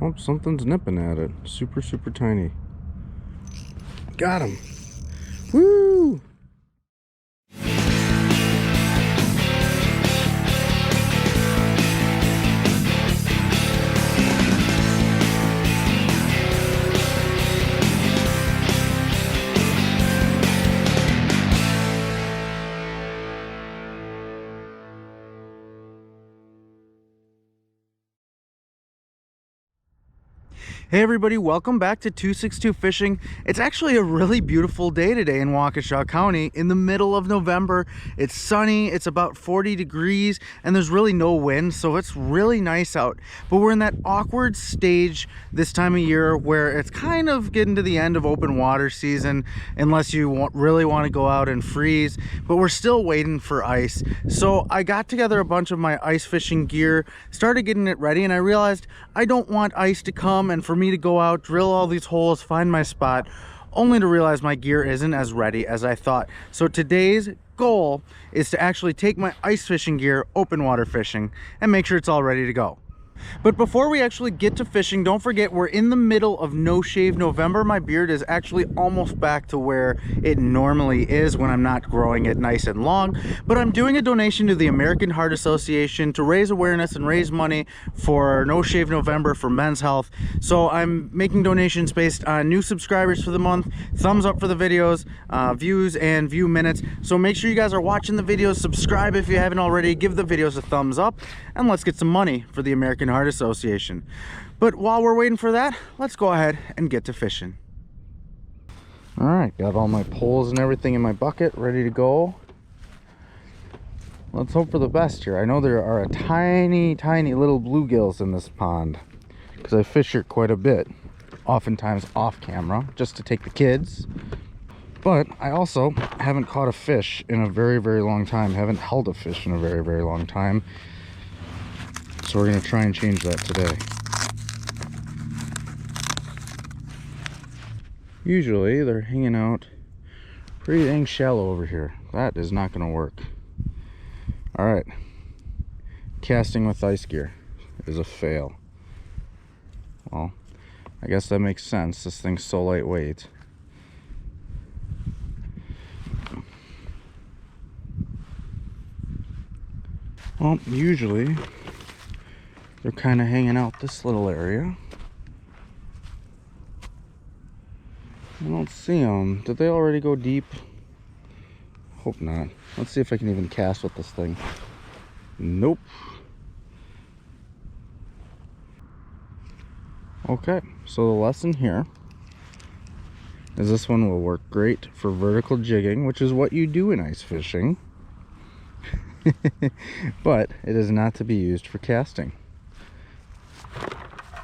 Oh, something's nipping at it. Super, super tiny. Got him. Woo! Hey everybody, welcome back to 262 Fishing. It's actually a really beautiful day today in Waukesha County in the middle of November. It's sunny, it's about 40 degrees, and there's really no wind, so it's really nice out. But we're in that awkward stage this time of year where it's kind of getting to the end of open water season, unless you really want to go out and freeze, but we're still waiting for ice. So I got together a bunch of my ice fishing gear, started getting it ready, and I realized I don't want ice to come and for me to go out, drill all these holes, find my spot, only to realize my gear isn't as ready as I thought. So today's goal is to actually take my ice fishing gear open water fishing and make sure it's all ready to go. But before we actually get to fishing, don't forget we're in the middle of No Shave November. My beard is actually almost back to where it normally is when I'm not growing it nice and long. But I'm doing a donation to the American Heart Association to raise awareness and raise money for No Shave November for men's health. So I'm making donations based on new subscribers for the month, thumbs up for the videos, views and view minutes. So make sure you guys are watching the videos, subscribe if you haven't already, give the videos a thumbs up, and let's get some money for the American Heart Association. But while we're waiting for that, let's go ahead and get to fishing. All right, got all my poles and everything in my bucket ready to go. Let's hope for the best here. I know there are a tiny little bluegills in this pond because I fish here quite a bit, oftentimes off camera just to take the kids. But I also haven't caught a fish in a very long time, haven't held a fish in a very long time. So we're going to try and change that today. Usually they're hanging out pretty dang shallow over here. That is not going to work. Alright. Casting with ice gear is a fail. Well, I guess that makes sense. This thing's so lightweight. Well, usually they're kind of hanging out this little area. I don't see them. Did they already go deep? Hope not. Let's see if I can even cast with this thing. Nope. Okay, so the lesson here is this one will work great for vertical jigging, which is what you do in ice fishing. But it is not to be used for casting.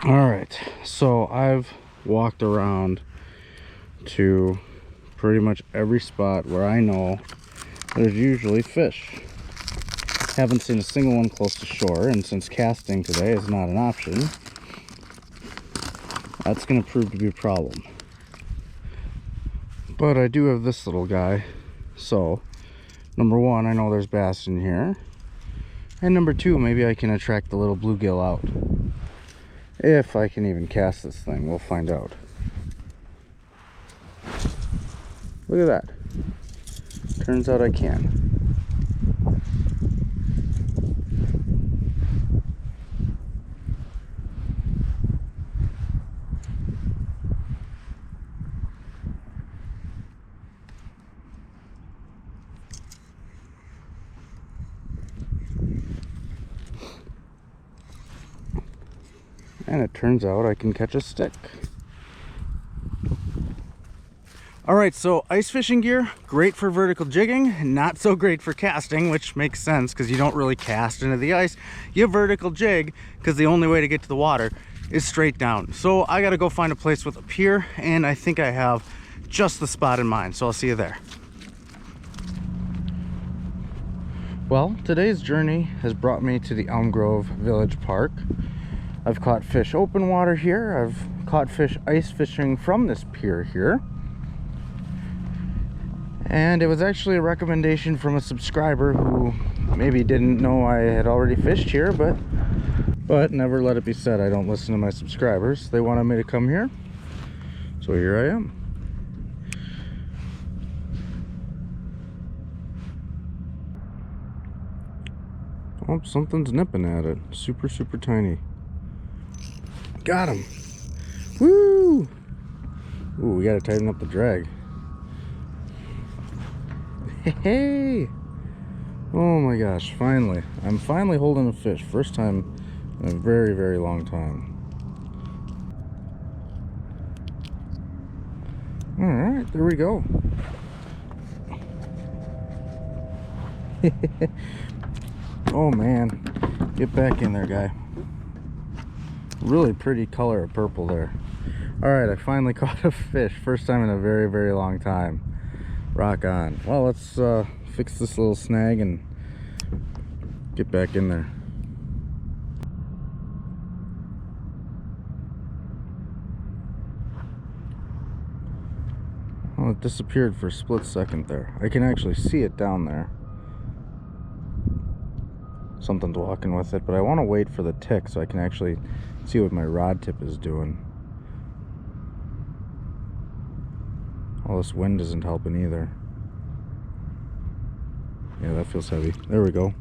All right, so I've walked around to pretty much every spot where I know there's usually fish. Haven't seen a single one close to shore, and since casting today is not an option, that's going to prove to be a problem. But I do have this little guy, so number one, I know there's bass in here, and number two, maybe I can attract the little bluegill out. If I can even cast this thing, we'll find out. Look at that. Turns out I can. And it turns out I can catch a stick. Alright, so ice fishing gear, great for vertical jigging, not so great for casting, which makes sense because you don't really cast into the ice. You vertical jig because the only way to get to the water is straight down. So I gotta go find a place with a pier, and I think I have just the spot in mind, so I'll see you there. Well, today's journey has brought me to the Elm Grove Village Park. I've caught fish open water here. I've caught fish ice fishing from this pier here. And it was actually a recommendation from a subscriber who maybe didn't know I had already fished here, but But never let it be said I don't listen to my subscribers. They wanted me to come here, so here I am. Oh, something's nipping at it. Super, super tiny. Got him. Woo! Ooh, we gotta tighten up the drag. Hey! Oh my gosh, finally. I'm finally holding a fish. First time in a very, very long time. Alright, there we go. Oh man, get back in there, guy. Really pretty color of purple there. Alright, I finally caught a fish. First time in a very, very long time. Rock on. Well, let's fix this little snag and get back in there. Oh, it disappeared for a split second there. I can actually see it down there. Something's walking with it, but I want to wait for the tick so I can actually see what my rod tip is doing. All this wind isn't helping either. Yeah, that feels heavy. There we go.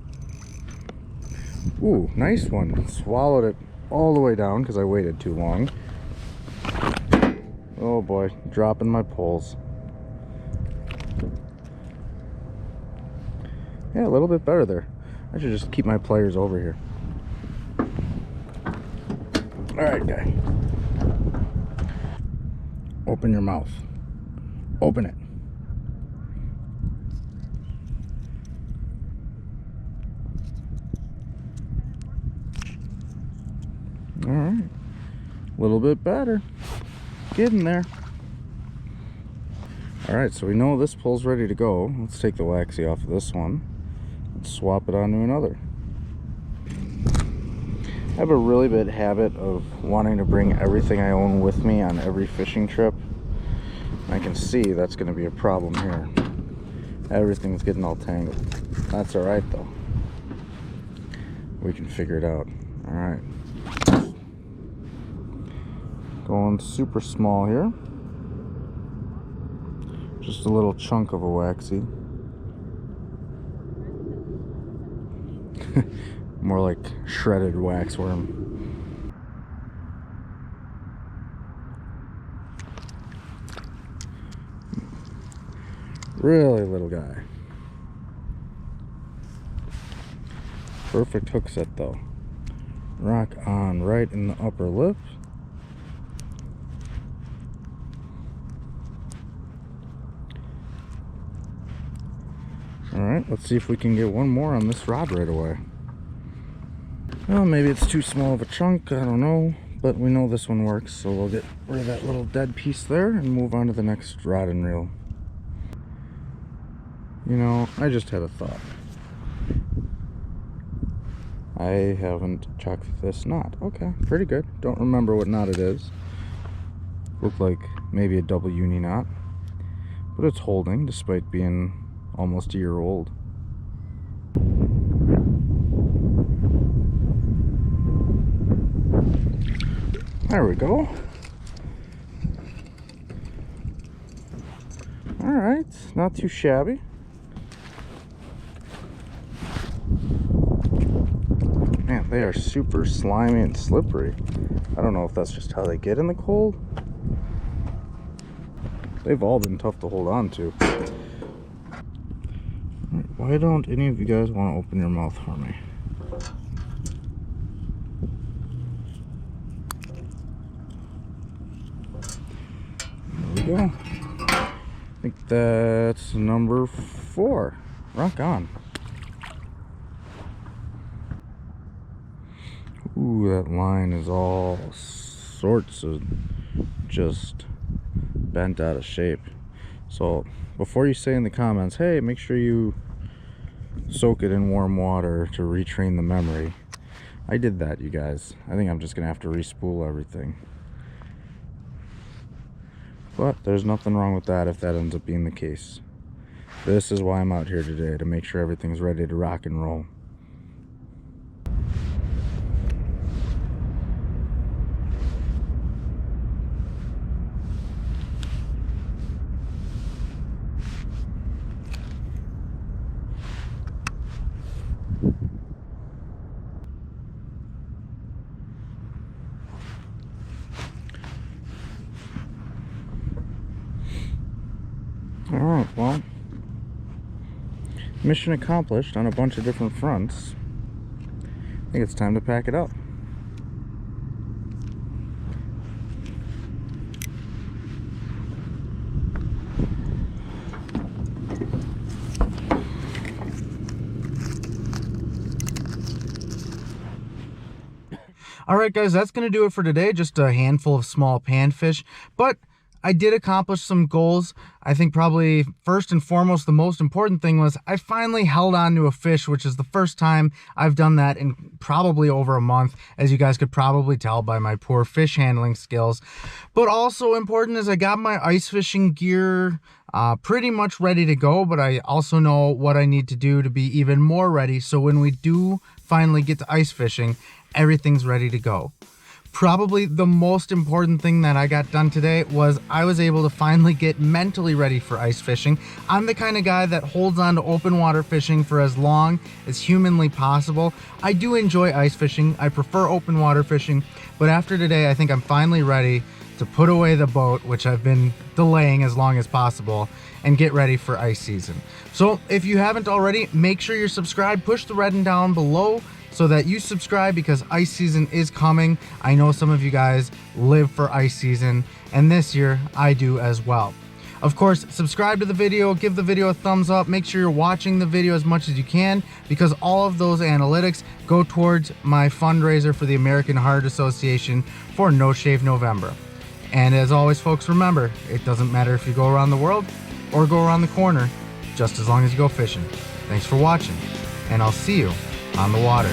Ooh, nice one. Swallowed it all the way down because I waited too long. Oh boy, dropping my poles. Yeah, a little bit better there. I should just keep my pliers over here. Alright, guy. Open your mouth. Open it. Alright. A little bit better. Getting there. Alright, so we know this pole's ready to go. Let's take the waxy off of this one. Swap it onto another. I have a really bad habit of wanting to bring everything I own with me on every fishing trip. I can see that's going to be a problem here. Everything's getting all tangled. That's alright though. We can figure it out. Alright. Going super small here. Just a little chunk of a waxy. More like shredded waxworm. Really little guy. Perfect hook set though. Rock on right in the upper lip. Alright, let's see if we can get one more on this rod right away. Well, maybe it's too small of a chunk, I don't know. But we know this one works, so we'll get rid of that little dead piece there and move on to the next rod and reel. You know, I just had a thought. I haven't checked this knot. Okay, pretty good. Don't remember what knot it is. Looked like maybe a double uni knot. But it's holding despite being almost a year old. There we go. Alright, not too shabby. Man, they are super slimy and slippery. I don't know if that's just how they get in the cold. They've all been tough to hold on to. Why don't any of you guys want to open your mouth for me? There we go. I think that's number 4. Rock on. Ooh, that line is all sorts of just bent out of shape. So before you say in the comments, hey, make sure you soak it in warm water to retrain the memory, I did that, you guys. I think I'm just gonna have to re-spool everything. But there's nothing wrong with that if that ends up being the case. This is why I'm out here today, to make sure everything's ready to rock and roll. All right, well, mission accomplished on a bunch of different fronts. I think it's time to pack it up. All right, guys, that's going to do it for today. Just a handful of small panfish, but I did accomplish some goals. I think probably first and foremost, the most important thing was I finally held on to a fish, which is the first time I've done that in probably over a month, as you guys could probably tell by my poor fish handling skills. But also important is I got my ice fishing gear pretty much ready to go, but I also know what I need to do to be even more ready. So when we do finally get to ice fishing, everything's ready to go. Probably the most important thing that I got done today was I was able to finally get mentally ready for ice fishing. I'm the kind of guy that holds on to open water fishing for as long as humanly possible. I do enjoy ice fishing. I prefer open water fishing, but after today, I think I'm finally ready to put away the boat, which I've been delaying as long as possible, and get ready for ice season. So if you haven't already, make sure you're subscribed. Push the red and down below so that you subscribe, because ice season is coming. I know some of you guys live for ice season, and this year I do as well. Of course, subscribe to the video, give the video a thumbs up, make sure you're watching the video as much as you can, because all of those analytics go towards my fundraiser for the American Heart Association for No Shave November. And as always, folks, remember, it doesn't matter if you go around the world or go around the corner, just as long as you go fishing. Thanks for watching, and I'll see you on the water.